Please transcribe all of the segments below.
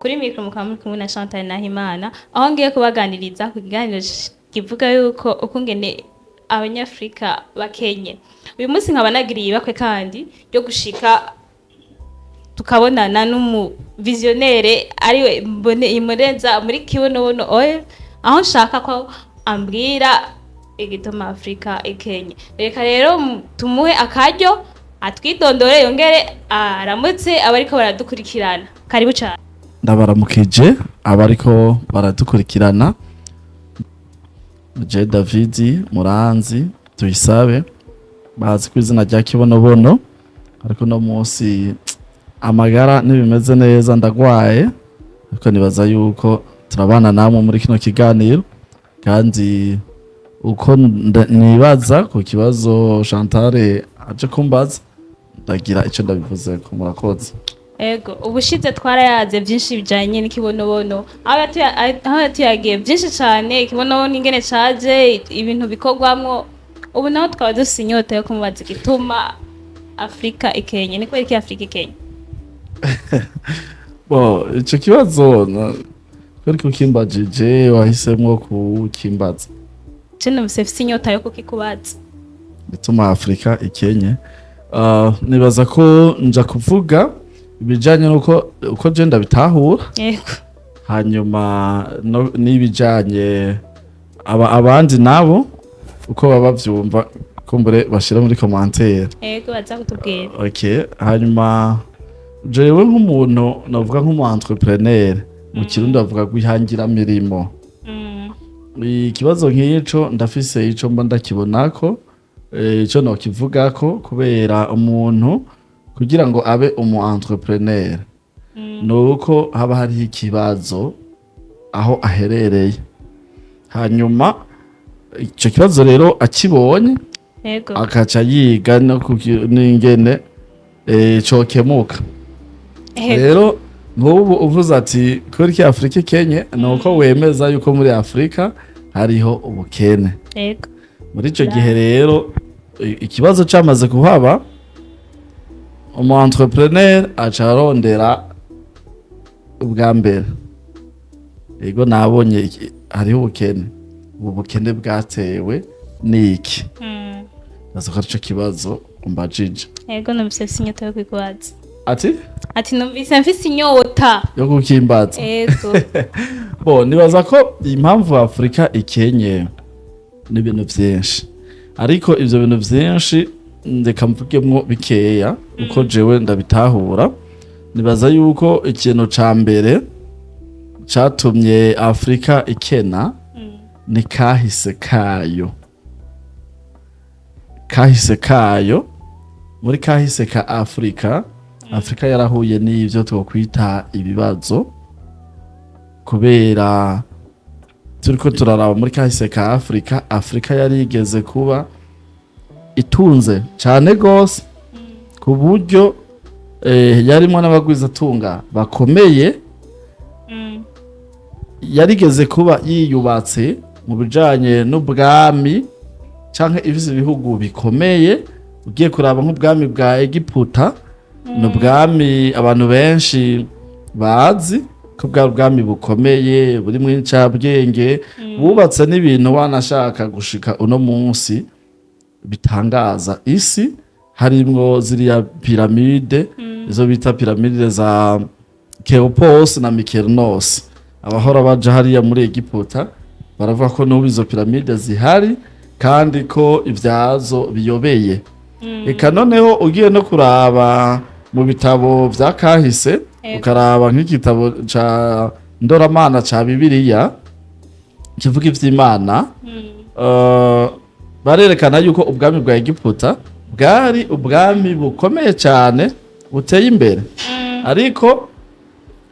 Kuri mikro mukaba muri kumwe na Chantal Nahimana aho ngiye kubaganiriza ku kiganiro kivuga yuko ukungene abanyafrika bakenye. Uyu munsi nkaba nagiriye ibakwe kandi yo gushika tukabonana n'umu visionnaire ariwe Imurenza muri Kibonob aho nshaka ko ambwira igituma Afrika ikenye. Reka rero tumuhe akaryo atwidondore yongere aramutse abariko baradukurikirana. Karibu cyane. Ndabaramukije abariko baradukurikirana. Je David Muranzi tuyisabe bazi kwizina rya Kibonobono, ariko no munsi amagara nibimeze neza ndagwaye, ariko nibaza yuko turabana namwe muri kino kiganiro, kandi uko nibaza ku kibazo Chantal aje kumbaza ndagira ico ndabivuze ko murakoze. Ego ubushize twarayaze byinshi bijanye n'ikibonobono aho tuyagiye byinshi cyane ikibonobono ingene caje ibintu bikorwamwo. Ubu naho twaba dufise inyota yo kumubaza igituma Afrika ikenye. Ni kweri ki Afrika ikenye? Bo ico kibazo kweri kukimbajije wahisemwo kukimbaza. Cene mufise inyota yo kukikubaza. Gituma Afrika ikenye. Nibaza ko nja kuvuga ibijanye nuko uko je ndabitahura. Yego. Hanyuma n'ibijanye abandi nabo uko baba bavyumva kumbure bashira muri commentaire. Yego baza kutubwira. Okay, hanyuma jewe nk'umuntu navuga nk'umu entrepreneur mu Kirundi bavuga kwihangira mirimo. Ikibazo nk'ico ndafise ico mba ndakibonako ico no kivugako kubera umuntu kugira ngo abe umu entrepreneur nuko haba hari ikibazo aho aherereye, hanyuma ico kibazo rero akibonye akaca yiga no n'ingene cokemuka. Rero nk'ubu uvuze ati kuri ki Afrika ikenye nuko wemeza yuko muri Afrika hariho ubukene. Muri ico gihe rero ikibazo cyamaze kuhaba, umu entrepreneur aca arondera ubwa mbere. Ego nabonye hariho ubukene. Ubu bukene bwatewe niki? Nazo karico kibazo umbajije. Ego numvise inyota yo kwikubaza. Ati numvise mfise inyota yo kukimbaza. Ego. Bo nibaza ko impamvu Afrika ikenye ni ibintu vyinshi, ariko ivyo bintu vyinshi ndeka mvugemwo bikeya uko jewe ndabitahura. Nibaza yuko ikintu ca mbere catumye Afrika ikena ni kahise kayo. Kahise kayo, muri kahise ka Afrika yarahuye n'ivyo twokwita ibibazo, kubera turiko turaraba muri kahise ka Afrika yarigeze kuba itunze cyane gose ku buryo yarimo n'abagwizatunga bakomeye. Yarigeze kuba yiyubatse mu bijanye n'ubwami canke ifise ibihugu bikomeye. Ugiye kuraba nk'ubwami bwa Egiputa n'ubwami abantu benshi bazi ko bwa bwami bukomeye buri mu ncabwenge, bubatse n'ibintu wanashaka gushika uno munsi bitangaza isi, harimwo ziriya piramide izo bita piramide za Cheops na Mykonos. Abahora baja hariya muri Egiputa baravuga ko n'ubu izo piramide zihari kandi ko ivyazo biyobeye. Eka noneho ugiye no kuraba mu bitabo vya kahise, ukaraba nk'igitabo ca Ndoramana ca Bibiliya kivuga ivy'Imana, barerekana yuko ubwami bwa Egiputa bwari ubwami bukomeye cyane buteye imbere. Ariko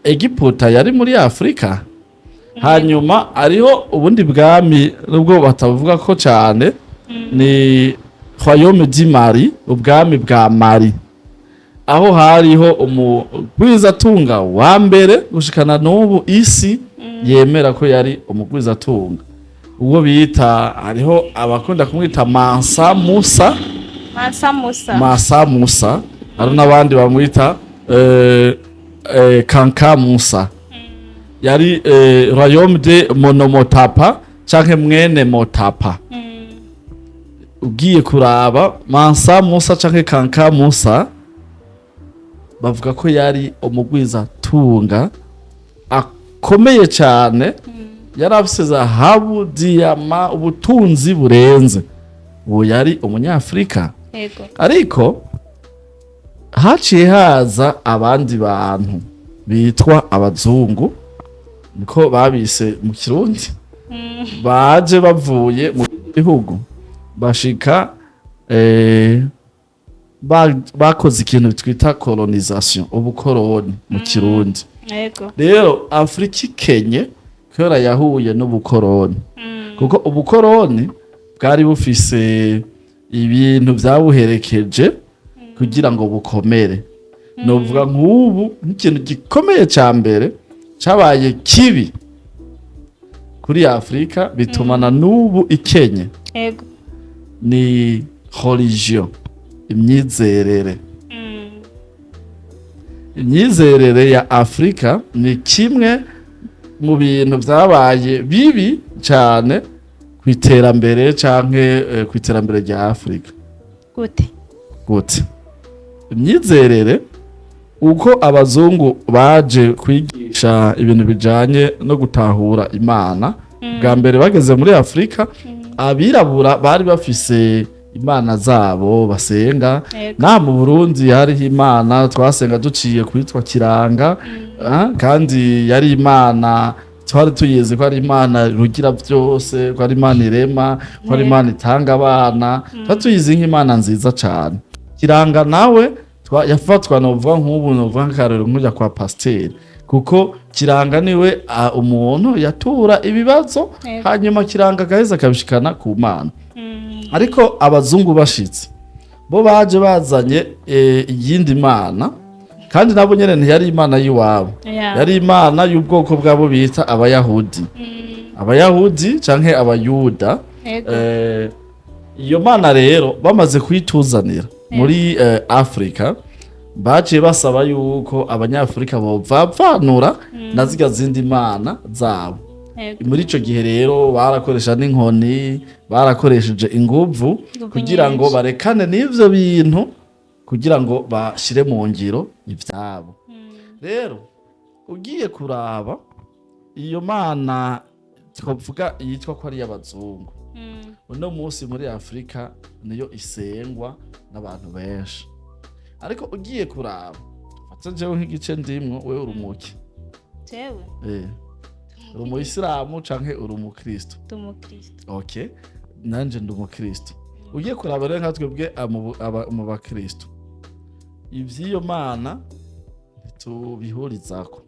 Egiputa yari muri Afrika. Hanyuma ariho ubundi bwami nubwo batavuga ko cyane ni Royaume du Mali, ubwami bwa Mali, aho hariho umugwizatunga wa mbere gushikana n'ubu isi yemera ko yari umugwizatunga. Ubwo bita hariho abakunda kumwita Mansa Musa. Hari n'abandi bamwita Kanka Musa. yari royaume de monomotapa canke mwene motapa. Ugiye kuraba Mansa Musa canke Kanka Musa bavuga ko yari umugwiza tunga akomeye cyane, yari afise zahabu, diyama, ubutunzi burenze. Uwo yari umunyafrika. Ariko haciye haza abandi bantu bitwa abazungu, niko babise mu Kirundi, baje bavuye mu bihugu bashika bakoze ikintu twita colonisation, ubukoroni mu Kirundi. Rero Afrika ikenye kubera yahuye n'ubukoroni, kuko ubukoroni bwari bufise ibintu byabuherekeje kugira ngo bukomere. Novuga nk'ubu nk'ikintu gikomeye ca mbere cabaye kibi kuri Afrika bitumana n'ubu ikenye, ni religion, imyizerere. Imyizerere ya Afrika ni kimwe mu bintu byabaye bibi cyane kwiterambere canke kwiterambere rya Afrika. Gute imyizerere, uko abazungu baje kwigisha ibintu bijanye no gutahura Imana, bwa mbere bageze muri Afrika, abirabura bari bafise imana zabo basenga. Na mu Burundi hariho imana twasenga duciye kwitwa Kiranga, kandi yari imana twari tuyizi ko ari imana rugira byose, ko ari imana irema, ko ari imana itanga abana, twari tuyizi nk'imana nziza cyane. Kiranga nawe yafatwa novuga nk'ubu novuga nk'akarero nk'ujya kwa pasiteri, kuko Kiranga niwe umuntu yatura ibibazo, hanyuma Kiranga gaheza akabishikana ku mana. Ariko abazungu bashitse bo baje bazanye iyindi mana, kandi nabo nyene ntiyari imana yiwabo, yari imana y'ubwoko bwabo bita abayahudi. Abayahudi canke abayuda. Iyo mana rero bamaze kwituzanira muri Afrika, baciye basaba yuko abanyafrika bovavanura na zirya zindi mana zabo. Muri ico gihe rero barakoresha n'inkoni, barakoresheje inguvu kugira ngo barekane n'ivyo bintu, kugira ngo bashire mu ngiro ivyabo. Rero ugiye kuraba iyo mana twavuga yitwa ko ari y'abazungu, uno munsi muri Afrika niyo isengwa n'abantu benshi. Ariko ugiye kuraba fata jewe nk'igice ndimwo, wewe urumuki jewe uri umuyisilamu canke uri umukristo? Okay, nanje ndi umukristo. Ugiye kuraba rero nka twebwe mu bakristo, ivy'iyo mana tubihurizako,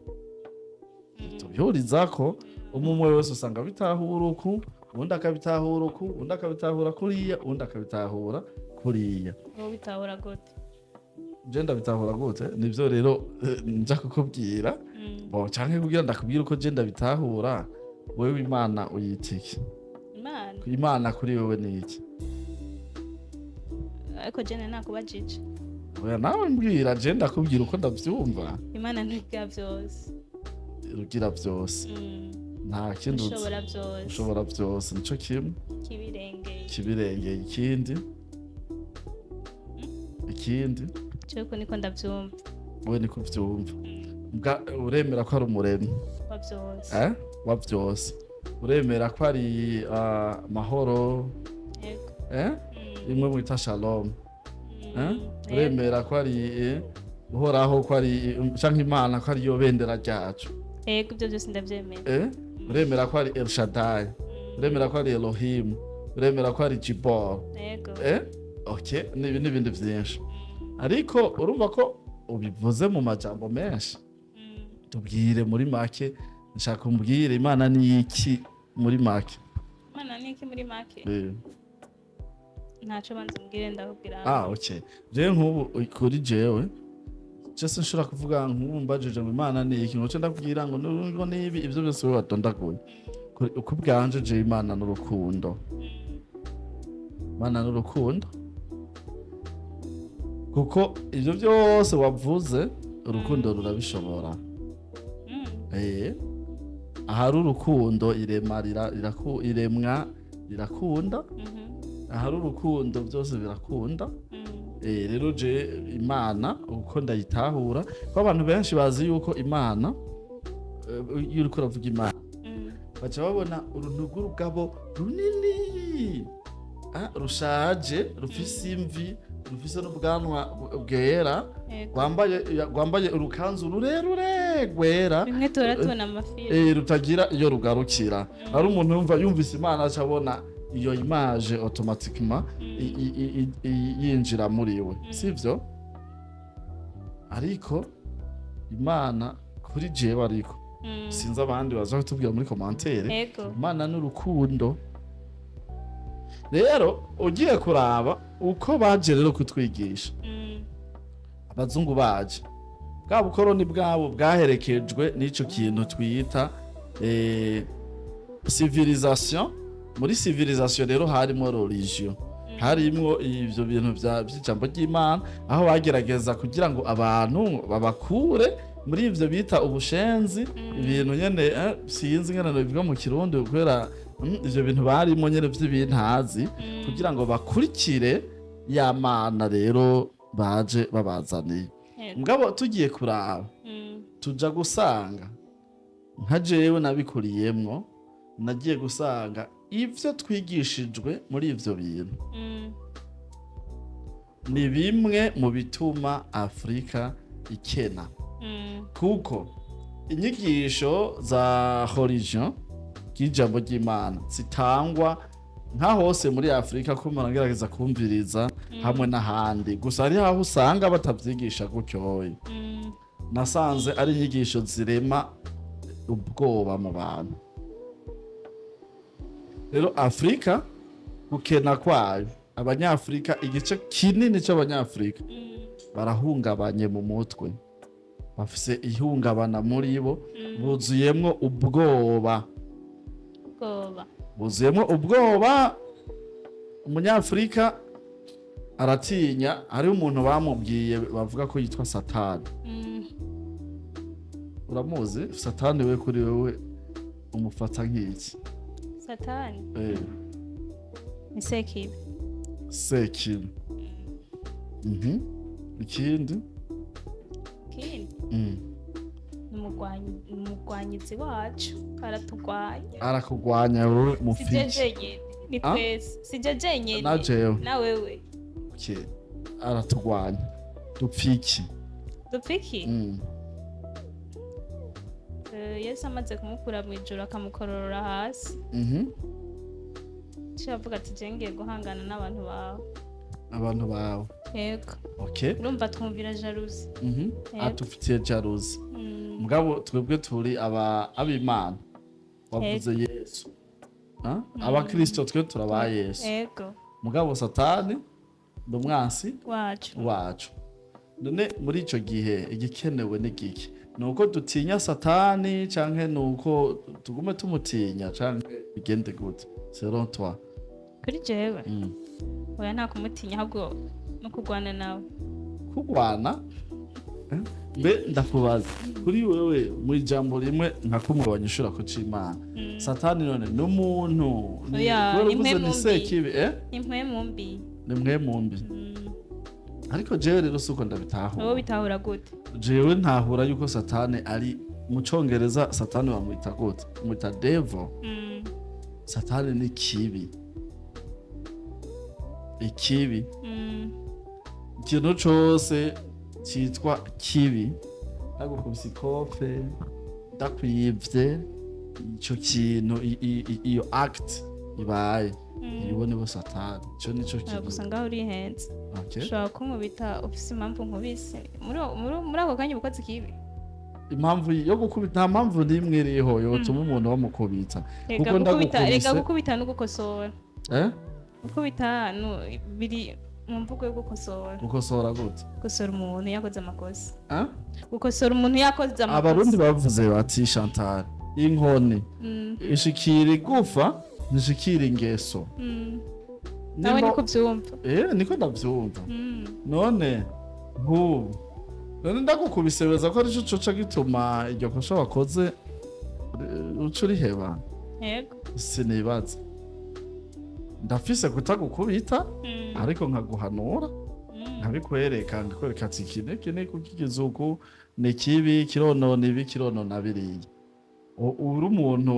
umwe wese usanga bitahura uku, undi akabitahura uku, undi akabitahura kuriya, undi akabitahura kuriya. Wowe bitahura gute? Je ndabitahura gute? Nivyo rero nja kukubwira. Canke kugira ndakubwira uko je ndabitahura, wewe imana uyitiki? Imana kuri wewe ni iki? Ariko je nakubajije. Oya nawe mbwira, je ndakubwira uko ndavyumva. Imana ntigira byose. Rugira byose. Nta kintu ushobora byose, nico kimwe. Kibirengeye. Ikindi cyuko niko ndavyumva. Wewe niko vyumva. Uremera ko ari umuremyi wa byose? Uremera ko ari mahoro? Imwe mwita shalom? Uremera ko ari uhoraho, ko ari canke Imana ko ari yo bendera ryacu? Ibyo byose ndavyemera. Uremera ko ari El Shaddai? Uremera ko ari Elohim? Uremera ko ari Jibor? Okay, n'ibindi byinshi. Ariko urumva ko ubivuze mu majambo menshi. Tubwire muri make, nshaka umbwire Imana ni iki muri make? Imana ni iki muri make? Ntaco banze mbwire ndakubwira. Okay. Je nk'ubu kuri jewe, cyese nshobora kuvuga nk'ubu mbajije ngo Imana ni iki, ngoce ndakubwira ngo nibi, ivyo byose we watondaguye. Uko bwanje je Imana n'urukundo. Imana n'urukundo. Kuko ivyo byose wavuze, urukundo rurabishobora. ahari urukundo iremwa rirakunda, ahari urukundo byose birakunda. Rero je Imana uko ndayitahura ko abantu benshi bazi yuko Imana iyo uriko uravuga Imana baca babona uruntu rw'urugabo runini rushaje rufise imvi rufise n'ubwanwa bwera rwambaye urukanzu rurerure rwera bimwe tubona amafilme rutagira iyo rugarukira. Ari umuntu yumvise Imana acabona iyo image automatiquement yinjira muri we, sivyo? Ariko Imana kuri jewe ariko sinzi abandi baza kutubwira muri commentaire, Imana n'urukundo. Rero ugiye kuraba uko baje rero kutwigisha abazungu baje bwa bukoroni bwabo bwaherekejwe n'ico kintu twita civilisation. Muri civilisation rero harimo religion, harimo ivyo bintu by'ijambo ry'Imana, aho bagerageza kugira ngo abantu babakure muri ivyo bita ubushenzi, ibintu nyene sinzi ngene bivuga mu Kirundi kubera ivyo bintu barimo nyene vy'ibintazi, kugira ngo bakurikire ya Mana rero baje babazaniye. Mugabo tugiye kuraba tuja gusanga nka jewe nabikuriyemwo, nagiye gusanga ivyo twigishijwe muri ivyo bintu ni bimwe mu bituma Afrika ikena. Kuko inyigisho za religion y'ijambo ry'Imana zitangwa nka hose muri Afrika, ko muragerageza kumviriza hamwe n'ahandi, gusa ari aho usanga batavyigisha gutyoye. Nasanze ari inyigisho zirema ubwoba mu bantu. Rero Afrika gukena kwayo, abanyafrika, igice kinini cy'abanyafrika barahungabanye mu mutwe, bafise ihungabana muri bo, buzuyemwo ubwoba. Buzuyemwo ubwoba. Umunyafrika aratinya. Hari umuntu bamubwiye bavuga ko yitwa Satani. Uramuzi? Satani we kuri wewe umufata nk'iki? Satani ni sekibi. Sekibi. Ikindi umugwanyizi wacu arakugwanya wowe mufiki. Ni twese sije nyene na wewe. Okay, aratugwanya dupfiki. Yesu amaze kumukura mu ijuru akamukororora hasi, shavuga ati jengiye guhangana n'abantu bawe. Yego. Okay. Urumva twumvira jalousie. Atufitiye jalousie. Mugabo twebwe turi ab'Imana. Wavuze Yesu. Abakristo twe turaba Yesu. Yego. Mugabo Satani ndumwansi wacu. None muri ico gihe igikenewe n'igiki? Nuko dutinya Satani canke nuko tugume tumutinya canke bigende gute? Selon toi. Kuri jewe. Oya nta kumutinya, ahubwo no kugwana nawe. Kugwana? Mbe ndakubaza kuri wewe mu ijambo rimwe nka kumugabanyishura ko c'Imana. Satani none n'umuntu ni sekibi impwe mumbi. Ni mwe mumbi. Ariko jewe rero suko ndabitahura. Wowe bitahura gute? Jewe ntahura yuko Satani ari mu Congereza. Satani bamwita gute? Bamwita devil. Satani ni kibi. Ikibi. Ikintu cose citwa kibi, ndagukubise ikofe, ndakwivye, ico kintu iyo act ibaye ibone bo Satani. Ico nico kibi. Gusa ngaho uri henze. Ushobora kumubita ufise impamvu nkubise muri ako kanya ubukoze kibi. Impamvu yo gukubita nta mpamvu n'imwe iriho yotuma umuntu bamukubita. Kuko ndagukubita no gukosora. Gukubita biri mu mvugo yo gukosora. Gukosora gute? Gukosora umuntu yakoze amakosa. Gukosora umuntu yakoze amakosa. Abarundi bavuze bati Chantal, inkoni ishikira igufa nishikira ingeso. Nawe niko byumva. Niko ndavyumva. None ndagukubise weza ko ari cyo coca gituma iryo kosha wakoze uca uriheba yego sinibaza ndafise kutagukubita ariko nkaguhanura nkabikwereka ngakwereka ati kine kukigize uku ni kibi kironona ibi kironona biriya uri umuntu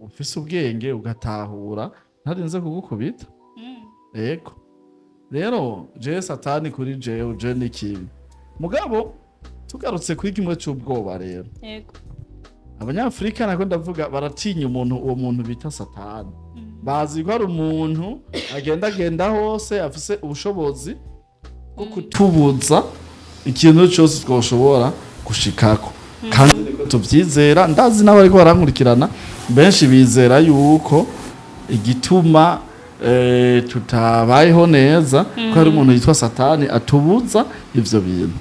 ufise ubwenge ugatahura ntarinze kugukubita yego rero jewe satani kuri jewe je ni kibi mugabo tugarutse kuri kimwe c'ubwoba rero yego abanyafrika nako ndavuga baratinya uwo muntu bita satani bazi ko ari umuntu agenda hose afise ubushobozi bwo kutubuza ikintu cyose twoshobora gushikako kandi niko tuvyizera ndazi nawe ariko barankurikirana benshi bizera yuko igituma tutabayeho neza ko hari umuntu yitwa satani atubuza ivyo bintu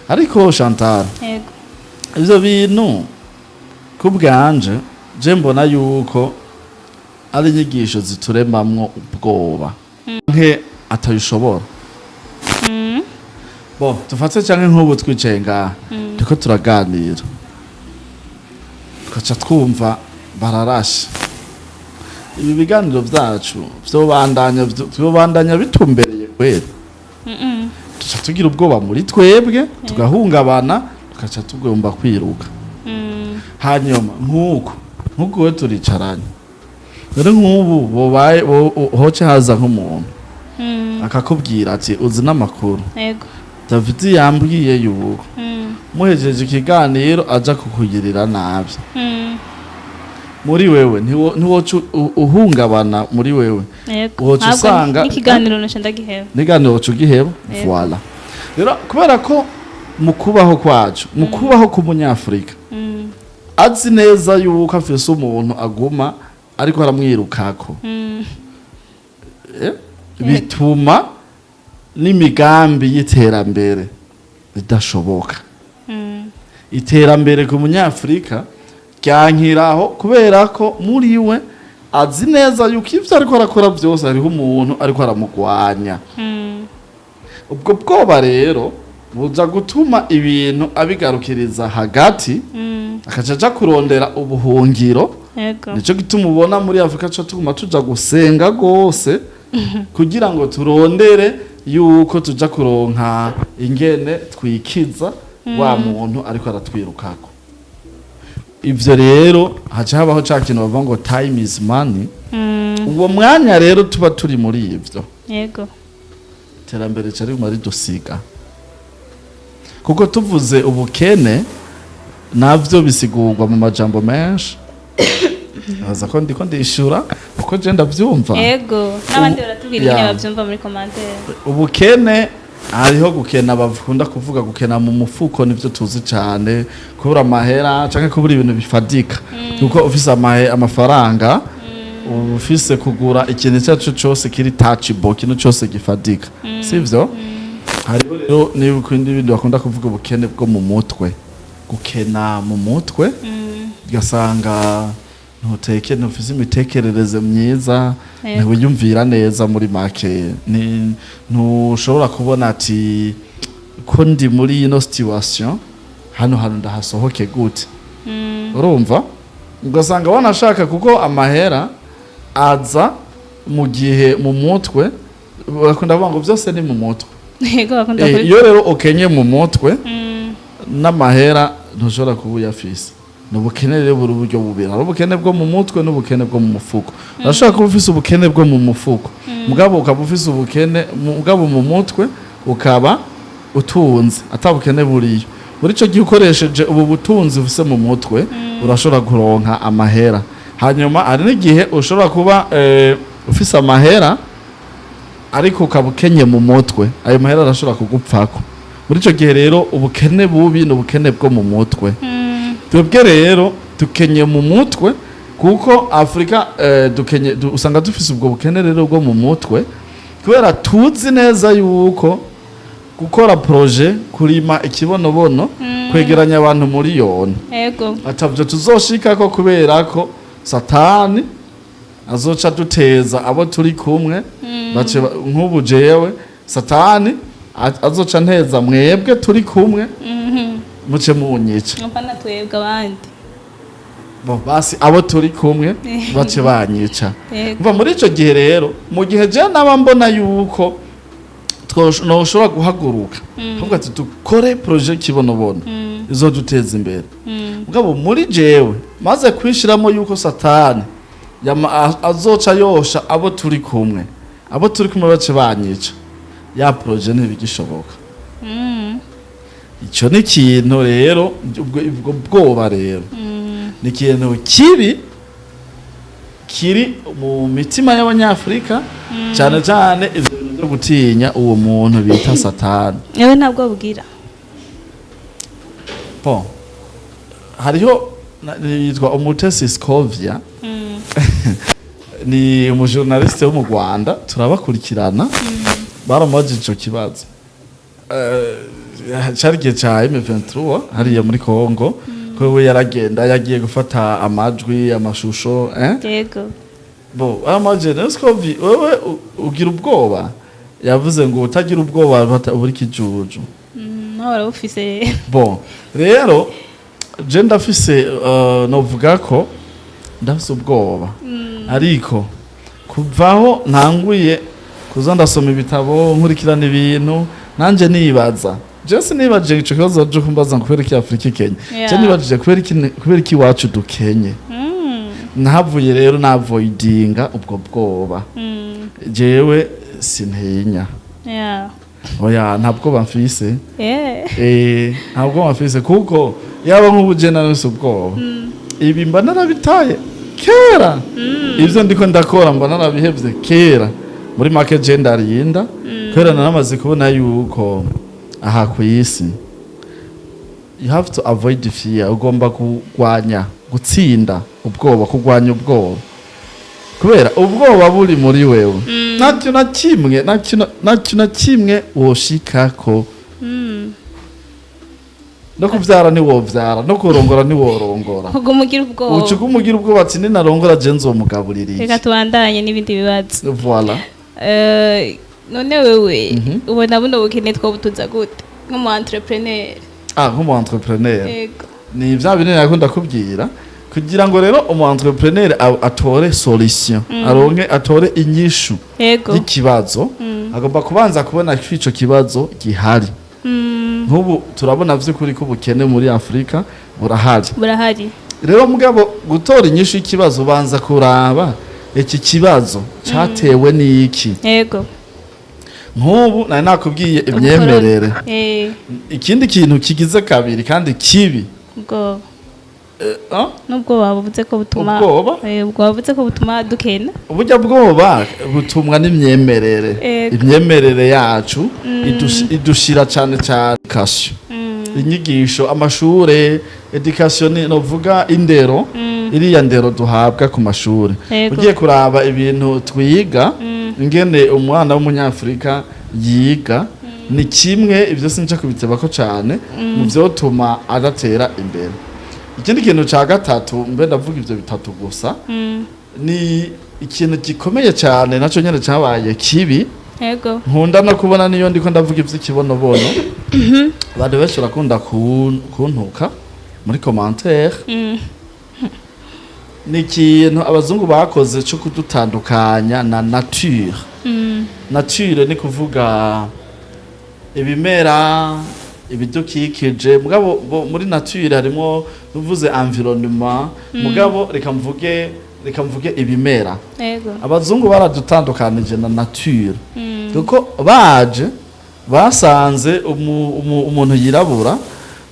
ariko Chantal yego ivyo bintu kubwanje je mbona yuko ari inyigisho zituremamwo ubwoba nke atayishobora bo dufate canke nk'ubu twicaye ngaha turiko turaganira tugaca twumva bararashe ibi biganiro vyacu vyobandanya bitumbereye kwera tuca tugira ubwoba muri twebwe tugahungabana tugaca tugomba kwiruka hanyuma nk'uko we turicaranye rero nk'ubu hoce haza nk'umuntu akakubwira ati uzi n'amakuru yego David yambwiye yuko muhejeje ikiganiro aja kukugirira nabi muri wewe ntiwoca uhungabana muri wewe woca usanga n'ikiganiro naco ndagiheba n'ikiganiro woca ugiheba voilà rero kubera ko mu kubaho kwacu mu kubaho k'umunyafrika azi neza yuko afise umuntu aguma ariko aramwirukako bituma n'imigambi y'iterambere ridashoboka iterambere ku munyafrika ryankiraho kubera ko muri we azi neza yuko ivyo ariko arakora vyose hariho umuntu ariko aramugwanya ubwo bwoba rero buza gutuma ibintu abigarukiriza hagati akaja aja kurondera ubuhungiro nico gituma ubona muri Afrika co tuguma tuja gusenga gose kugira ngo turondere yuko tuja kuronka ingene twikiza wa muntu ariko aratwirukako ivyo rero haca habaho ca kintu bavuga ngo time is money uwo mwanya rero tuba turi muri ivyo yego iterambere cari muri dusiga kuko tuvuze ubukene navyo bisigurwa mu majambo menshi aza ko ndiko ndishura uko je ndavyumva yego n'abandi baratubwira ingene bavyumva muri commentaire ubukene hariho gukena bakunda kuvuga gukena mu mufuko nivyo tuzi cyane kubura amahera canke kubura ibintu bifadika kuko ufise amafaranga ufise kugura ikintu cyacu cyose kiri touchable kintu cyose gifadika sivyo hariho rero niba ukindi ibindi bakunda kuvuga ubukene bwo mu mutwe gukena mu mutwe gasanga ntuteke ntufise imitekerereze myiza ntiwiyumvira neza muri make ntushobora kubona ati ko ndi muri ino situation hano ndahasohoke gute urumva ugasanga wanashaka kuko amahera aza mu gihe mu mutwe bakunda kuvuga ngo byose ni mu mutwe iyo rero ukenye mu mutwe n'amahera ntushobora kuba uyafise n'ubukene rero buri buryo bubiri hari ubukene bwo mu mutwe n'ubukene bwo mu mufuko urashobora kuba ufise ubukene bwo mu mufuko mugabo ukaba ufise ubukene mugabo mu mutwe ukaba utunze atabukene buriyo muri ico gihe ukoresheje ubu butunzi ufise mu mutwe urashobora kuronka amahera hanyuma hari n'igihe ushobora kuba ufise amahera ariko ukabukenye mu mutwe ayo mahera arashobora kugupfako muri ico gihe rero ubukene bubi n'ubukene bwo mu mutwe twebwe rero dukenye mu mutwe kuko Afrika usanga dufise ubwo bukene rero bwo mu mutwe kubera tuzi neza yuko gukora projet kurima ikibonobono kwegeranya abantu miliyoni yego atavyo tuzoshikako kubera ko satani azoca duteza abo turi kumwe bace nk'ubu jewe satani azoca nteza mwebwe turi kumwe muce munyica mpana twebwe abandi bo basi abo turi kumwe bace banyica Yego. mva muri ico gihe rero mu gihe je naba mbona yuko noshobora guhaguruka tuvuga ati dukore projet kibonobono izoduteza imbere mugabo muri jewe maze kwishiramo yuko satani azoca yosha abo turi kumwe bace banyica ya projet ntibigishoboka. Ico ni ikintu rero ubwo bwoba rero ni ikintu kibi kiri mu mitima y'abanyafrika cyane cyane ibyo byo gutinya uwo muntu bita satani. Yewe ntabwo bugira bon hariho yitwa Umutesi Scovia ni umujournaliste wo mu Rwanda turabakurikirana baramajije ico kibazo cyari gihe ca M23 hariya muri Kongo ko we yaragenda yagiye gufata amajwi amashusho yego bo amajene Scovia wewe ugira ubwoba yavuze ngo utagira ubwoba buri kijuju nawe ufise bon rero je ndafise novuga ko ndafise ubwoba ariko kuvaho ntanguye kuza ndasoma ibitabo nkurikirana ibintu nanje nibaza je sinibaje ico kibazo cyo kumbaza Kuberiki Afrika Kenya je nibajije Kuberiki iwacu dukenye nahavuye rero navoidinga ubwo bwoba jewe sintinya oya ntabwo bamfise ntabwo bamfise kuko yaba nk'ubujena nose ubwoba ibi mba narabitaye kera ivyo ndiko ndakora mba narabihevye kera muri make je ndarinda kera naramaze kubona yuko aha ku isi you have to avoid fear ugomba gutsinda ubwoba kugwanya ubwoba kubera ubwoba buri muri wewe nacyo na kimwe woshikako no kuvyara ni wovyara no kurongora ni worongora kugumugira ubwoba ucugumugira ubwoba ati ni narongora je nzomugaburira iki reka tubandanye n'ibindi bibazo voilà none wewe ubona buno bukene twobutuza gute nk'umu entrepreneur nk'umu entrepreneur yego ni vya bintu nakunda kubwira kugira ngo rero umu entrepreneur atore solution atore inyishu y'ikibazo agomba kubanza kubona ko ico kibazo gihari nk'ubu turabona vy'ukuri ko ubukene muri Afrika burahari rero mugabo gutora inyishu y'ikibazo banza kuraba iki kibazo cyatewe n'iki yego nk'ubu nari nakubwiye imyemerere ikindi kintu kigize kabiri kandi kibi ubwo nubwo bavuze ko butuma bavuze ko butuma dukena uburyo bwoba butumwa n'imyemerere imyemerere yacu idushira cyane cyane kasyo inyigisho amashure education novuga indero iriya ndero duhabwa ku mashure ugiye kuraba ibintu twiga ingene umwana w'umunyafrika yiga ni kimwe ivyo sinca kubiteba ko cyane mu vyotuma adatera imbere. Ikindi kintu ca gatatu mbe ndavuga ivyo bitatu gusa ni ikintu gikomeye cyane naco nyene cabaye kibi yego nkunda no kubona niyo ndiko ndavuga ivyo kibonobono abantu benshi barakunda kuntuka muri commentaire ni ikintu abazungu bakoze cyo kudutandukanya na nature nature ni kuvuga ibimera ibidukikije mugabo muri nature harimo uvuze environnement mugabo reka mvuge ibimera abazungu baradutandukanije na nature kuko basanze umuntu yirabura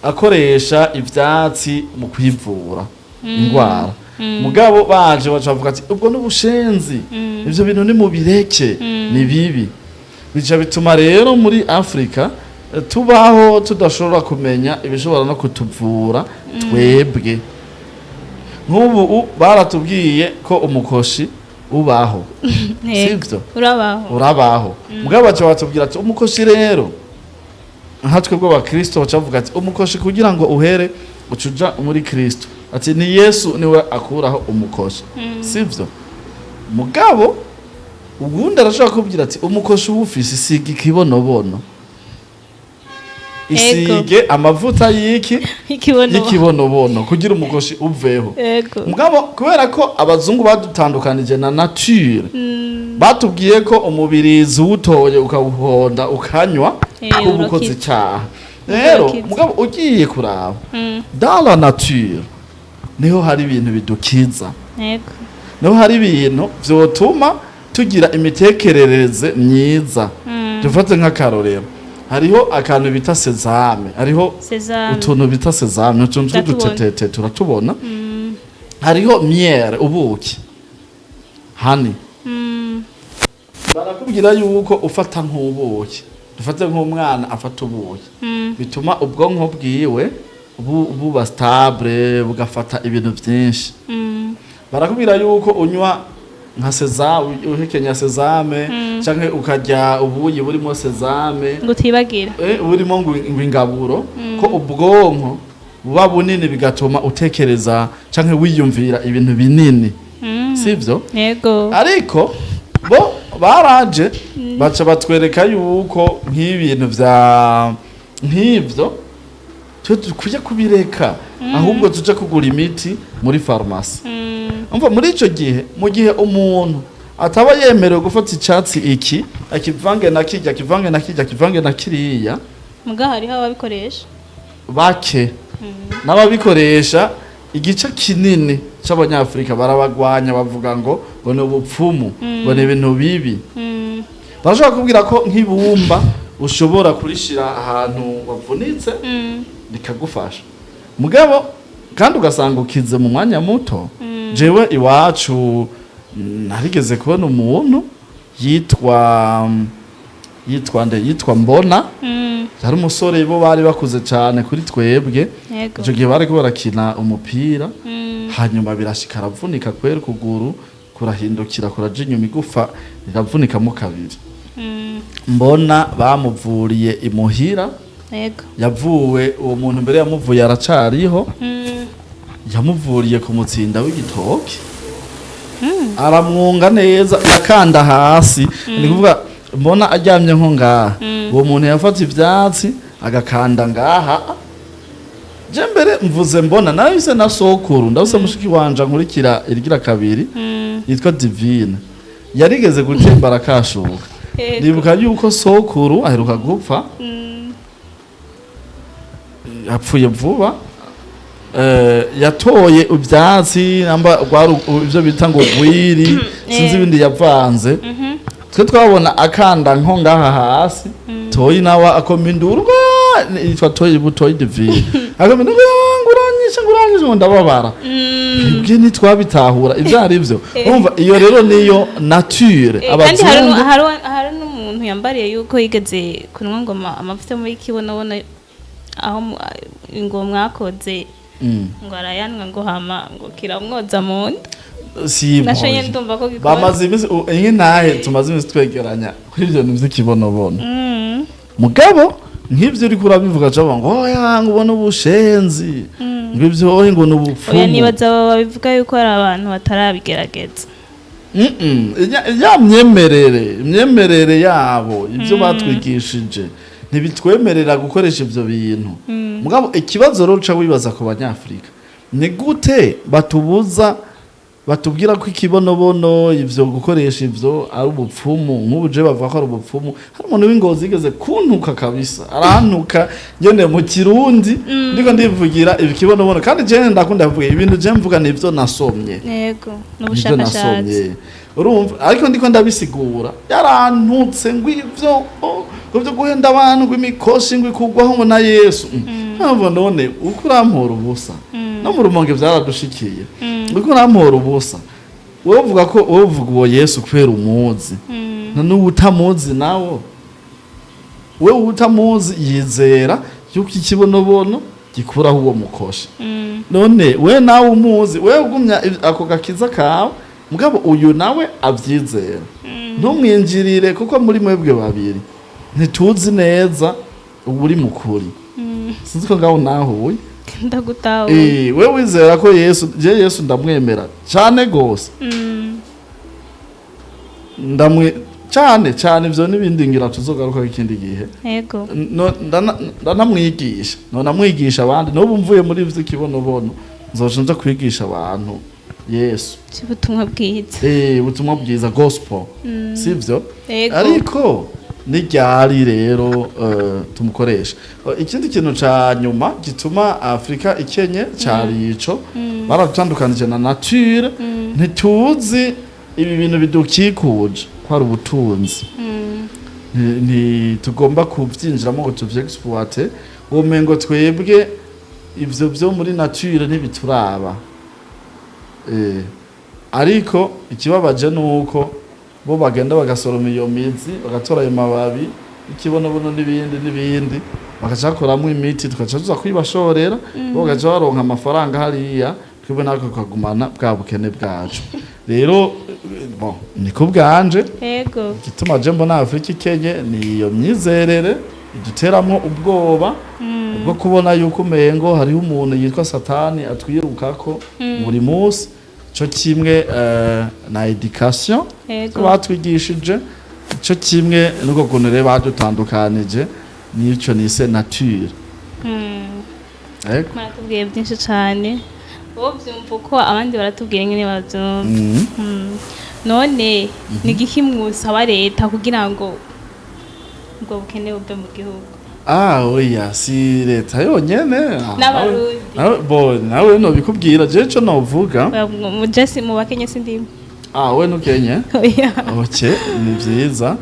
akoresha ivyatsi mu kwivura indwara mugabo baje bavuga ati ubwo n'ubushenzi ivyo bintu ni mubireke ni bibi bica bituma rero muri Afrika tubaho tudashobora kumenya ibishobora no kutuvura twebwe nk'ubu baratubwiye ko umukoshi ubaho sivyo urabaho mugabo baca batubwira ati umukoshi rero nka twebwe abakristo bacavuga ati umukoshi kugira ngo uhere ucuja muri Kristo ati ni Yesu niwe akuraho umukoshi sivyo mugabo ubundi arashaka kubwira ati umukoshi ufise isiga ikibonobono isige amavuta y'ikibonobono kugira umukoshi uveho. Mugabo kubera ko abazungu badutandukanije na nature batubwiye ko umubirizi uwutoye ukawuhonda ukanywa ubukoze cyaha. Rero mugabo ugiye kuraba dans la nature niho hari ibintu bidukiza, niho hari ibintu vyotuma tugira imitekerereze myiza. Dufate nk'akarorero, hariho akantu bita sezame, hariho utuntu bita sezame, utuntu tw'udutete turatubona. Hariho miere, ubuki, hani. Barakubwira yuko ufata nk'ubuki, dufate nk'umwana afata ubuki, bituma ubwonko bwiwe buba stable, bugafata ibintu byinshi. Barakubwira yuko unywa nka sezame, uhekenya sezame, canke ukarya ubuyi burimo sezame ngo tibagira burimo ingaburo, ko ubwonko buba bunini bigatuma utekereza canke wiyumvira ibintu binini. Sivyo? Yego. Ariko bo baraje baca batwereka yuko nk'ibintu vya nk'ivyo tukwiye kubireka, ahubwo tuje kugura imiti muri farumasi. Umva muri ico gihe, mu gihe umuntu ataba yemerewe gufata icyatsi iki akivange na kirya, akivange na kirya, akivange na kiriya, muga hariho ababikoresha bake n'ababikoresha igice kinini c'abanyafrika barabagwanya, bavuga ngo ni ubupfumu, ngo ni ibintu bibi. Barashobora kubwira ko nk'ibumba ushobora kurishira ahantu wavunitse bikagufasha, mugabo kandi ugasanga ukize mu mwanya muto. Jewe iwacu narigeze kubona umuntu yitwa Mbona, yari umusore bo bari bakuze cyane kuri twebwe. Ico gihe bari barakina umupira, hanyuma birashika aravunika kwera ukuguru kurahindukira kuraja inyuma, igufa riravunikamo kabiri. Mbona bamuvuriye imuhira, yavuwe uwo muntu mbere yamuvuye aracariho, yamuvuriye ku mutsinda w'igitoki, aramwunga neza, yakanda hasi. Ni kuvuga Mbona aryamye nko ngaha, uwo muntu yafata ivyatsi agakanda ngaha. Je mbere mvuze Mbona nahise na sokuru, ndabuse mushiki wanje nkurikira irigira kabiri yitwa Divine, yarigeze gucemba arakashuka. Ndibuka yuko sokuru aheruka gupfa, yapfuye vuba. Yatoye ivyatsi namba ivyo bita ngo gwiri, sinzi ibindi yavanze. Twe twabona akanda nko ngaha hasi, toyi nawa akomindurwa yitwa toyi butoyi Divine, akomindurwa nguranyisha ndababara. Ibyo ni twabitahura ivyo ari byo. Umva iyo rero niyo nature. Kandi hari n'umuntu yambariye yuko yigeze kunwa ngo amavuta muri Kibonobono aho ngo mwakoze ngo arayanwa ngo hama ngo kiramwoza mu nda. Nashoye ndumva ko gikora. Bamaze imisi ntahe tumaze imisi twegeranya kuri ibyo bintu by'Ikibonobono. Mugabo nk'ivyo uri kurabivuga cyangwa ngo oya ngo ubona ubushenzi, ngo ivyo ngo n'ubupfumu. Oya nibaza babivuga yuko ari abantu batarabigerageza. Ya myemerere yabo ivyo batwigishije ntibitwemerera gukoresha ivyo bintu. Mugabo ikibazo rero ca wibaza ku banyafrika, ni gute batubwira ko Ikibonobono ivyo gukoresha ivyo ari ubupfumu. Nk'ubuje bavuga ko ari ubupfumu. Hari umuntu w'Ingozi yigeze kuntuka kabisa, arahantuka nyene mu Kirundi, ndiko ndivugira Ikibonobono, kandi je ndakunda kuvuga ibintu je mvuga nivyo nasomye. Yego, n'ubushakashatsi. Urumva, ariko ndiko ndabisigura, yarantutse ngo ivyo byo guhenda abantu ngo imikoshi ngo ikugwaho ngo na Yesu. Ntabwo none uko urampora ubusa, no mu Rumonge vyaradushikiye, uko urampora ubusa. Wowe uvuga ko uvuga uwo Yesu kwera umuzi, none utamuzi nawo, wewe utamuzi yizera yuko Ikibonobono gikuraho uwo mukoshi. None we nawe umuzi, wewe ugumya ako gakiza kawe, mugabo uyu nawe avyizera. Ntumwinjirire kuko muri mwebwe babiri ntituzi neza uburi mukuri. Sinzi ko ngaho nahuye ndagutaho. We wizera ko Yesu ndamwemera cyane gose, cyane ivyo n'ibindi ngira tuzogaruka ikindi gihe. Yego. Ndanamwigisha namwigisha abandi n'ubu mvuye muri ivyo Kibonobono nzoje nza kwigisha abantu Yesu ubutumwa bwiza ubutumwa bwiza gospel sivyo Yego. ariko n'iryari rero tumukoresha ikindi kintu ca nyuma gituma Afrika ikenye cari ico baratandukanije na nature ntituzi ibi bintu bidukikuje ko ari ubutunzi ni tugomba kuvyinjiramo ngo tuvyexploite umengo twebwe ivyo byo muri nature ntibituraba ariko ikibabaje nuko bo bagenda bagasoroma iyo mizi bagatora ayo mababi Ikibonobono n'ibindi bakacakoramo imiti tukaca tuza kwibashorera bo bagaca baronka amafaranga hariya twebwe nako kagumana bwa bukene bwacu rero bon niko bwanje Yego. gituma je mbona Afrika ikenye ni iyo myizerere iduteramo ubwoba bwo kubona yuko umengo hariho umuntu yitwa Satani atwirukako buri munsi cyo kimwe na education batwigishije cyo kimwe nuko kunere badutandukanije nico nise nature Maratubwiye byinshi cyane bo byumva ko abandi baratubwira ngene bavyumva none ni gihimwusaba leta kugira ngo ubwo bukene bube mu gihugu oya si leta yonyene n'abarundi nawe no bikubwira je cyo novuga mujesi mu bakenye sindimo we nukenye okay ni vyiza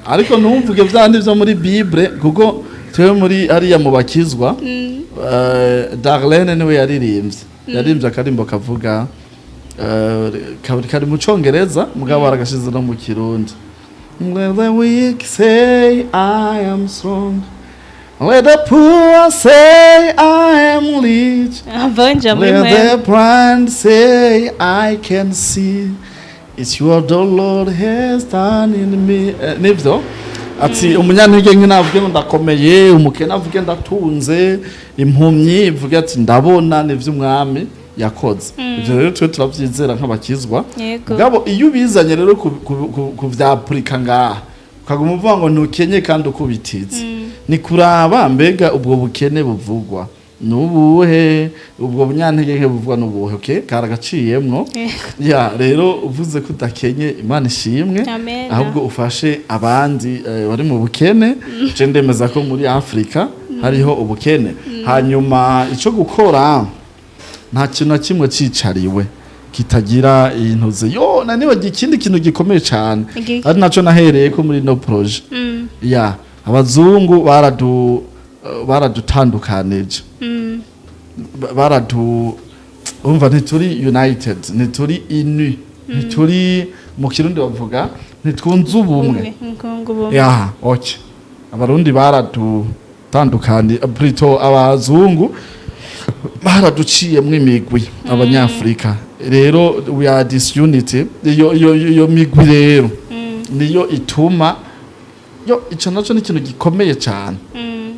ariko numvuge vyandi vyo muri bible kuko twe muri ariya mu bakizwa Darlene niwe yaririmbye akarimbo kavuga kari mu congereza mugabo aragashize no mu kirundi. Let the weak say I am strong. Let the poor say I am rich. Let the blind say I can see. It's what the Lord has done in me. Nibyo ati umunyantege nke navuge ngo ndakomeye umukene avuge ndatunze impumyi ivuge ati ndabona nivyo umwami yakoze. Ivyo rero twe turavyizera nk'abakizwa ngabo iyo ubizanye rero ku vyapurika ngaha ukaguma uvuga ngo ntukenye kandi ukubititse ni kuraba mbega ubwo bukene buvugwa nubuhe ubwo bunyantege nke buvugwa nubuhe okay karagaciyemwo rero uvuze ko udakenye Imana ishimwe ahubwo ufashe abandi bari mu bukene je ndemeza ko muri Afrika hariho ubukene hanyuma ico gukora nta kintu na kimwe cicariwe kitagira intuze naniwe ikindi kintu gikomeye cyane ari naco nahereye ko muri no projet abazungu baradutandukanije umva ntituri united ntituri inu ntituri mu kirundi bavuga ntitwunze ubumwe okay abarundi baradutandukanye plutôt abazungu baraduciyemwo imigwi abanyafrika rero we are disunity iyo migwi rero niyo ituma ico naco ni ikintu gikomeye cyane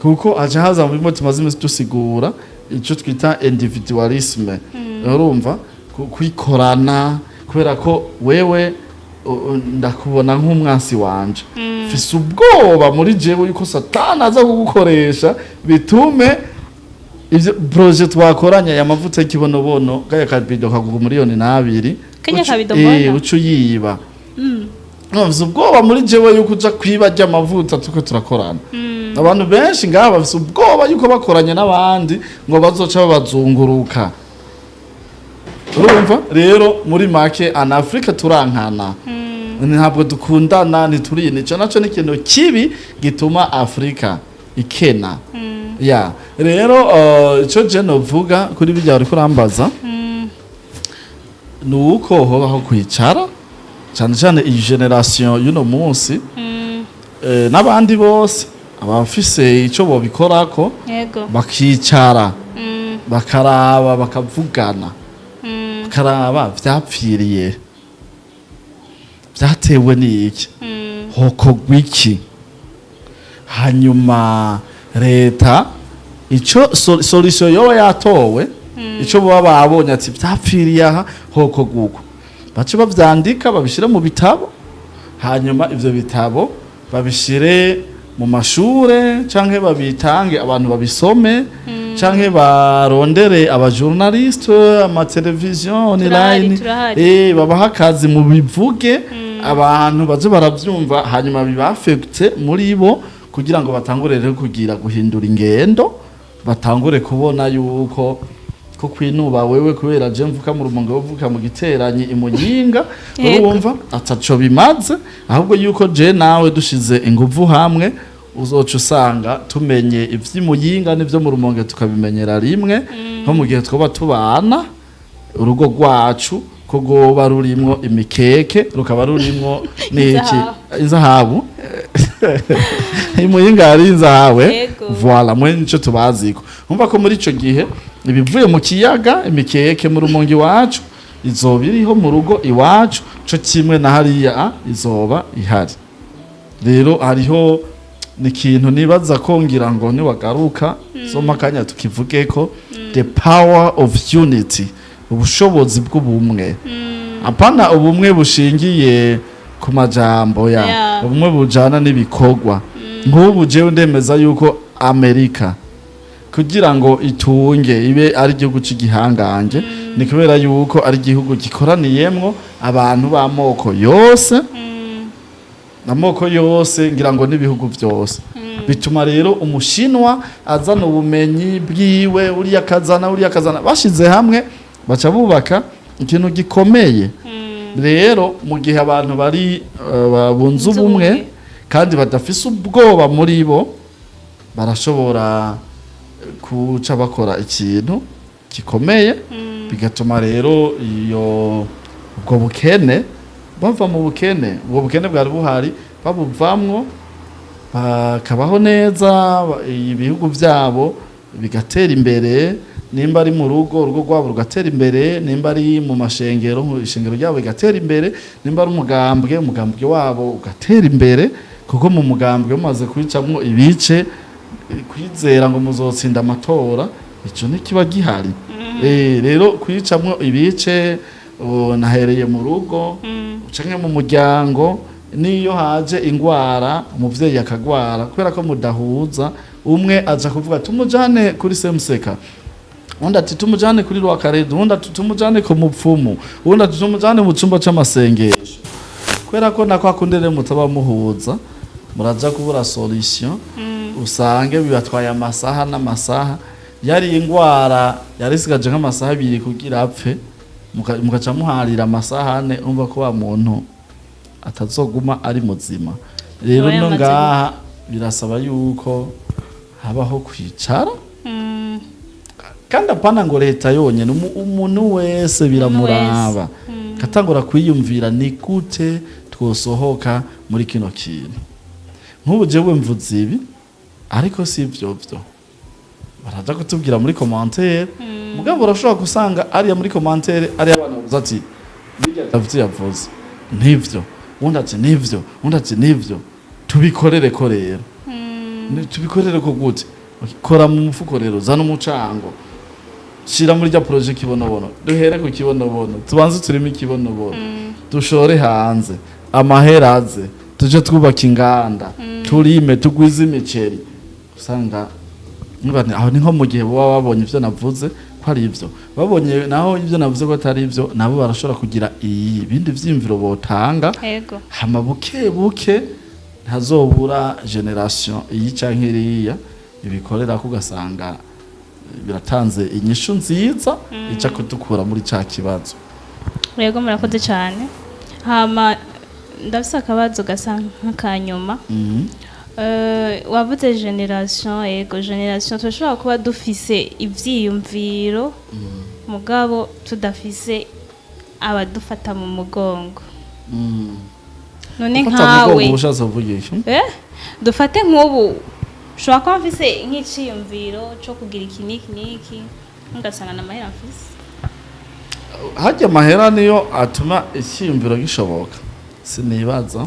kuko aje haza mu mutima zimwe dusigura ico twita individualisme urumva kwikorana kubera ko wewe ndakubona nk'umwansi wanje fise ubwoba muri jewe yuko Satani aza kugukoresha bitume ivyo projet twakoranya ya mavuta y'Ikibonobono gaya kabido kagugu miliyoni 2 Kenya kabido mbona ucu yiba navise ubwoba muri jewe yuko uja kwiba amavuta tuko turakorana abantu benshi ngaha bafise ubwoba yuko bakoranye n'abandi ngo bazoca babazunguruka urumva rero muri make ana Afrika turankana ntabwo dukundana ntituri nico naco ni ikintu kibi gituma Afrika ikena rero ico je novuga kuri bijya uri kurambaza nuko hobaho kwicara cyane iyi generation y'uno munsi n'abandi bose abafise ico bobikorako bakicara bakaraba bakavugana bakaraba vyapfiriye vyatewe n'iki hokogwa iki hanyuma leta ico solution yo yatowe ico baba babonye ati vyapfiriye aha hokogwa bace bavyandika babishira mu bitabo hanyuma ivyo bitabo babishire mu mashure canke babitange abantu babisome canke barondere abajournaliste amateleviziyo online babaha akazi mu bivuge abantu baje baravyumva hanyuma bibafekte muri bo kugira ngo batangure rero kugira guhindura ingendo batangure kubona yuko ko kwinuba wewe kubera je mvuka mu Rumonge uvuka mu Giteranyi imuyinga urumva ataco bimaze ahubwo yuko je nawe dushize inguvu hamwe uzoca usanga tumenye ivy'imuyinga n'ivyo mu Rumonge tukabimenyera rimwe nko mu gihe twoba tubana urugo rwacu ko goba rurimwo imikeke rukaba rurimwo n'iki inzahabu imuyinga ari inzahawe voilà mwe nico tubaziko umva ko muri ico gihe ibivuye mu kiyaga imikeke mu Rumonge iwacu izoba iriho mu rugo iwacu co kimwe na hariya izoba ihari rero hariho ni ikintu nibaza ko ngira ngo niwagaruka soma kanya tukivuge ko the power of unity ubushobozi bw'ubumwe apana ubumwe bushingiye ku majambo ya ubumwe bujana n'ibikorwa nk'ubu jewe ndemeza yuko Amerika kugira ngo itunge ibe ari igihugu cy'igihangange ni kubera yuko ari igihugu gikoraniyemwo abantu b'amoko yose amoko yose ngira ngo n'ibihugu byose bituma rero umushinwa azana ubumenyi bwiwe uriya kazana bashize hamwe baca bubaka ikintu gikomeye rero mu gihe abantu bari bunze ubumwe kandi badafise ubwoba muri bo barashobora kuca bakora ikintu gikomeye bigatuma rero ubwo bukene bava mu bukene ubwo bukene bwari buhari babuvamwo bakabaho neza ibihugu byabo bigatera imbere nimba ari mu rugo rwabo rugatera imbere nimba ari mu mashengero ishengero ryabo bigatera imbere nimba ari umugambwe wabo ugatera imbere kuko mu mugambwe umaze kwicamwo ibice kwizera ngo muzotsinda amatora ico nikiba gihari rero kwicamwo ibice nahereye mu rugo canke mu muryango niyo haje ingwara umuvyeyi akagwara kubera ko mudahuza umwe aza kuvuga tumujane kuri semuseka undi ati tumujane kuri rwakaredo undi ati tumujane ku mupfumu undi ati tumujane mu cumba c'amasengesho kubera ko nako akundere mutaba muhuza muraja kubura solution usange bibatwaye amasaha n'amasaha yari ingwara yarisigaje nk'amasaha 2 kugira apfe mugaca muharira amasaha 4 umva ko wa muntu atazoguma ari muzima rero no ngaha birasaba yuko habaho kwicara kandi apana ngo leta yonyene umuntu wese biramuraba katangura kwiyumvira ni gute twosohoka muri kino kintu nk'ubu jewe mvuze ibi ariko si ivyo baraza kutubwira muri commentaire mugabo urashobora gusanga ariya muri commentaire ariya abantu bavuze ati bijya David yavuze ntivyo undi ati nivyo undi ati nivyo tubikorere ko rero tubikorere ko gute kora mu mufuko rero zana umucango shira muri rya project Kibonobono duhere ku Kibonobono tubanze turimo Kibonobono dushore hanze amaheraze tuje twubaka inganda turime tugwize imiceri usanga aho ni nko mu gihe baba babonye ivyo navuze ko ari ivyo babonye naho ivyo navuze ko atari ivyo nabo barashobora kugira ibindi vyimviro botanga hama buke ntazobura generation iyi canke iriya ibikorera ko ugasanga biratanze inyishu nziza ica kudukura muri ca kibazo yego murakoze cyane hama ndafise akabazo gasa nk'akanyuma wavuze generation yego generation tushobora kuba dufise ivyiyumviro mugabo tudafise abadufata mu mugongo none nkawe dufate nk'ubu ushobora kuba mfise nk'iciyumviro co kugira iki niki ngasanga na mahera mfise hajya mahera niyo atuma icyiyumviro gishoboka sinibaza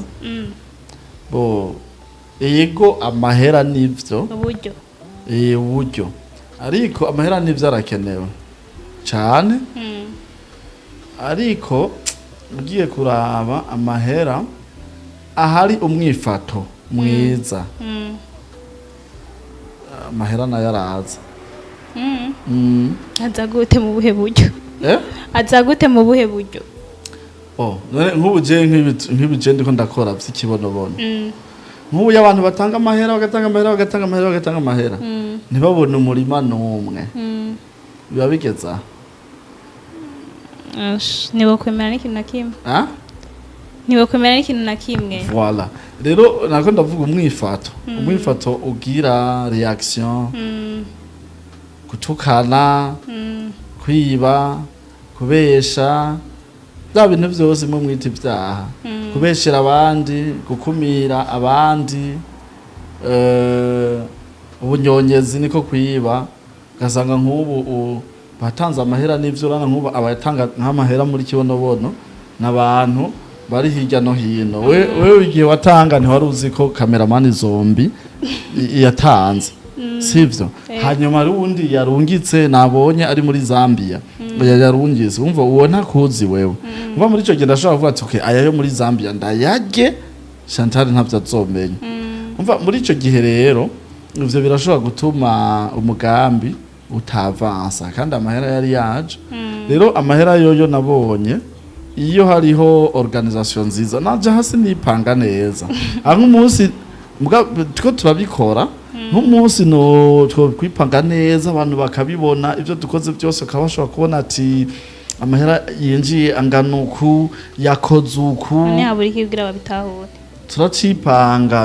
bo yego amahera nivyo uburyo ariko amahera nivyo arakenewe cyane ariko ugiye kuraba amahera ahari umwifato mwiza amahera nayo araza. aza gute mu buhe buryo? aza gute mu buhe buryo? nk'ubu nk'ibije ndiko ndakora vy'ikibonobono, nk'ubu y'abantu batanga amahera bagatanga amahera ntibabone umurima n'umwe, biba bigeza ntibokwemera n'ikintu na kimwe. ntibokwemera n'ikintu na kimwe. Voilà, rero nako ndavuga umwifato ugira reaction, gutukana, kwiba, kubesha, bya bintu byose mu mwita ibyaha, kubeshera abandi, gukumira abandi, ubunyonyezi niko kwiba. Gasanga nk'ubu batanze amahera n'ivyo urana nk'ubu abayatanga nk'amahera muri kibonobono n'abantu bari hirya no hino. Wewe igihe watanga ntiwari uzi ko cameraman zombi yatanze, sivyo? Hanyuma rundi yarungitse nabonye ari muri Zambia, yarungitse umva uwo ntakuzi wewe. Umva muri ico gihe ndashobora kuvuga ati okay, aya yo muri Zambia ndayage, Chantal ntavyo azomenya. Umva muri ico gihe rero ivyo birashobora gutuma umugambi utavansa kandi amahera yari yaje. Rero amahera yoyo nabonye iyo hariho organisation nziza naje hasi nipanga neza. Nk'umunsi tuko turabikora nk'umunsi no kwipanga neza, abantu bakabibona ivyo dukoze byose, ukabashobora kubona ati amahera yinjiye anganuku yakoze uku. Ntihabura ikibwira babitahure.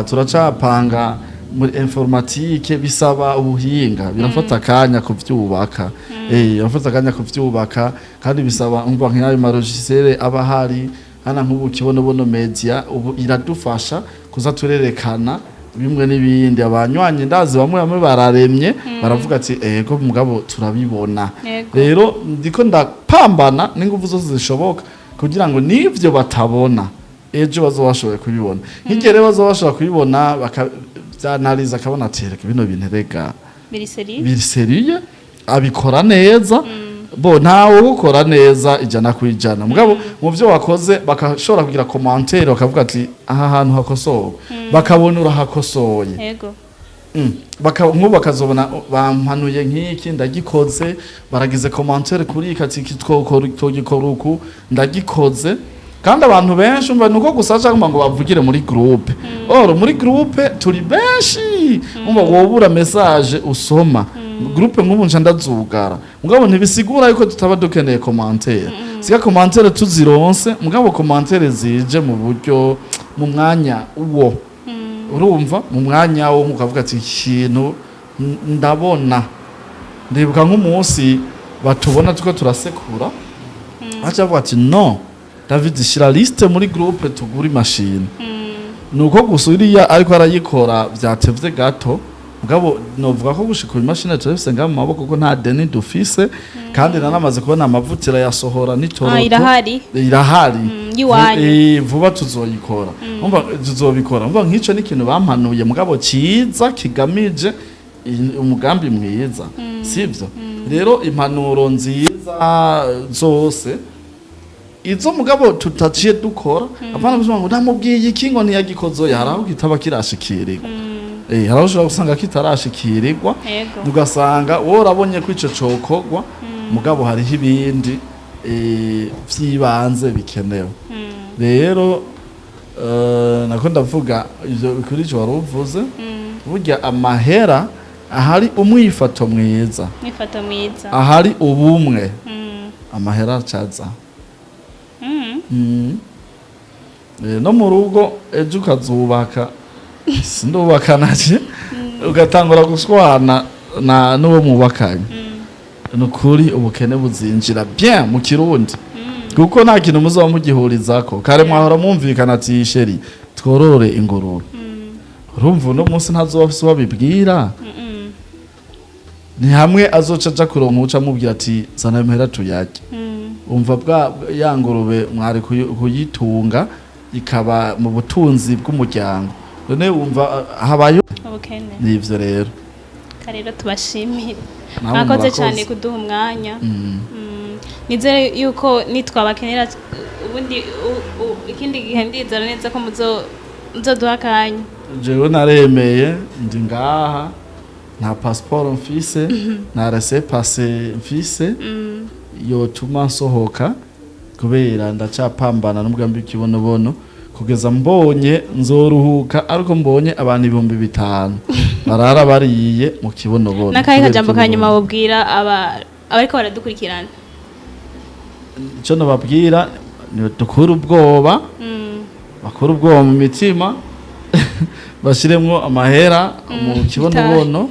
Turacapanga muri informatique, bisaba ubuhinga, birafata akanya kuvyubaka. Birafata akanya kuvyubaka kandi bisaba umva nk'ayo marogiciere aba hari hana nk'ubu kibonobono media ubu iradufasha kuza turerekana bimwe n'ibindi. Abanywanye ndazi bamwe bararemye baravuga ati ego mugabo turabibona. Rero ndiko ndapambana n'ingufu zose zishoboka kugira ngo nivyo batabona ejo bazobashoboye kubibona. Nk'igihe rero bazobashobora kubibona bakavyanaliza akabona ati bino bintu rega biri seriye, abikora neza. Bo ntawe gukora neza ijana ku ijana, mugabo mu byo wakoze bakashobora kugira commentaire bakavuga ati aha hantu hakosowe, bakabona urahakosoye. Yego. Nk'ubu bakazobona bampanuye nk'iki ndagikoze, baragize commentaire kuri kati kitwokora uku ndagikoze. Kandi abantu benshi umva nuko gusaca ngo bavugire muri groupe. Muri groupe turi benshi, umva wobura message usoma. Groupe nk'ubu nca ndazugara, mugabo ntibisigura yuko tutaba dukeneye commentaire. Siga commentaire tuzironse, mugabo commentaire zije mu buryo mu mwanya uwo. Urumva mu mwanya wo mukavuga ati ikintu ndabona. Ndibuka nk'umunsi batubona tuko turasekura, acha avuga ati no David shira liste muri groupe tugura machine. Nuko gusuriya ariko arayikora byatevye gato, mugabo novuga ko gushika ku machine turefise ngamo maboko ko nta deni dufise, kandi nanamaze kubona amavutira yasohora n'itoro. Irahari vuba tuzoyikora. Umva tuzobikora. Umva nk'ico n'ikintu bampanuye mugabo ciza kigamije umugambi mwiza, sivyo? Rero impanuro nziza zose izo mugabo tutaciye dukora, apana gusoma ngo ndamubwiye iki ngo ntiyagikozo, yaraho kitaba kirashikirirwa. Haraho ushobora gusanga kitarashikirirwa, ugasanga wowe urabonye ko ico cokogwa, mugabo hariho ibindi vyibanze bikenewe. Rero nako ndavuga ivyo kuri ico waruvuze, burya amahera ahari umwifato mwiza, ahari ubumwe, amahera caza. No mu rugo ejo ukazubaka sindubaka naje ugatangura guswana na n'uwo mubakanye, nukuri ubukene buzinjira bien mu Kirundi, kuko nta kintu muzoba mugihurizako. Kare mwahora mwumvikana ati sheri tworore ingurube, urumva no munsi ntazofise babibwira. Ni hamwe azoca aja kuronka uca mubwira ati zana impera tuyarye. Umva bwa ya ngurube mwari kuyitunga ikaba mu butunzi bw'umuryango, none wumva habayo ubukene. Nivyo rero karero tubashimire, mwakoze cyane kuduha umwanya. Nizere yuko nitwabakenera ubundi ikindi gihe ndizera neza ko nzoduha akanya jewe naremeye ndi ngaha nta passport mfise nta laissez-passer mfise yotuma nsohoka kubera ndacapambana n'umugambi w'ikibonobono kugeza mbonye nzoruhuka ariko mbonye abantu 5,000 barara bariye mu kibonobono. Nakaye kajambo kanyuma wobwira abariko baradukurikirana? Ico nababwira ni dukura ubwoba bakora ubwoba mu mitima bashiremwo amahera mu kibonobono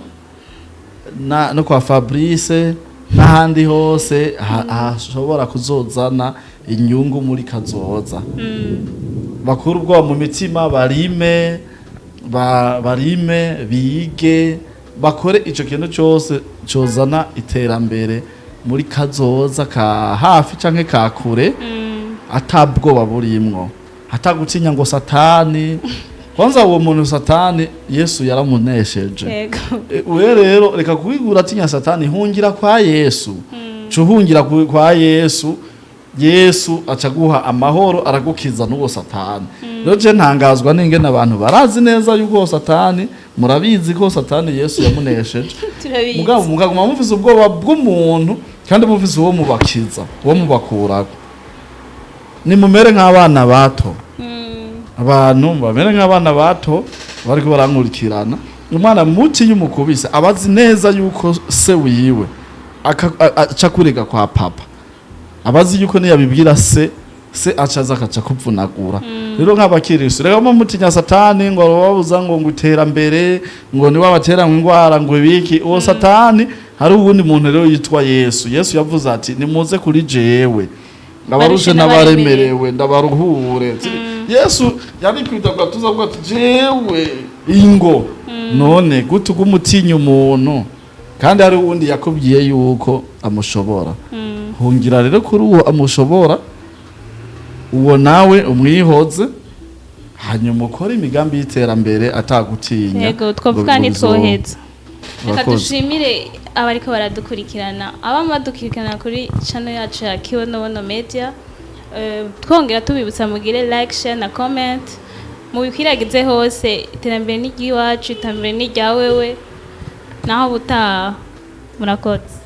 no kwa Fabrice n'ahandi hose hashobora kuzozana inyungu muri kazoza. Bakura ubwoba mu mitima barime bige bakore ico kintu cyose cozana iterambere muri kazoza ka hafi canke ka kure atabwoba burimwo atagutinya ngo satani kwanza uwo muntu satani Yesu yaramunesheje. We rero reka kwigura atinya satani hungira kwa Yesu cuhungira kwa Yesu acaguha amahoro aragukiza n'uwo satani. Rero je ntangazwa n'ingene abantu barazi neza yuko satani murabizi ko satani Yesu yamunesheje. Mugabo mugaguma mufise ubwoba bw'umuntu kandi mufise uwo mubakiza uwo mubakurako. Ni mumere nk'abana bato. Abantu bamere nk'abana bato bariko barankurikirana. Umwana muti y'umukubise abazi neza yuko se wiwe acakurega kwa papa. Abazi yuko niyabibwira se acaza akaca kuvunagura. Rero nk'abakirisu reka mutinya satani ngo babuza ngo ngutera mbere ngo ni wabatera ngwara ngo ibiki. Uwo satani hari ubundi muntu rero yitwa Yesu. Yesu yavuze ati nimuze kuri jewe abarushe n'abaremerewe ndabaruhure. Yesu yari kwitagwa tuzavuga ati jewe ingo none gutuga umutinya umuntu kandi hari ubundi yakubwiye yuko amushobora. Hungira rero kuri uwo amushobora uwo nawe umwihoze hanyuma ukora imigambi y'iterambere atagutinya. Yego twavuga ntitwoheza. Reka dushimire abariko baradukurikirana badukurikirana kuri channel yacu ya Kibonobono Media. Twongera tubibutsa mugire like, share na comment mu bikwiragize hose. Iterambere ni ry'iwacu, iterambere ni rya wewe naho butaha. Murakoze.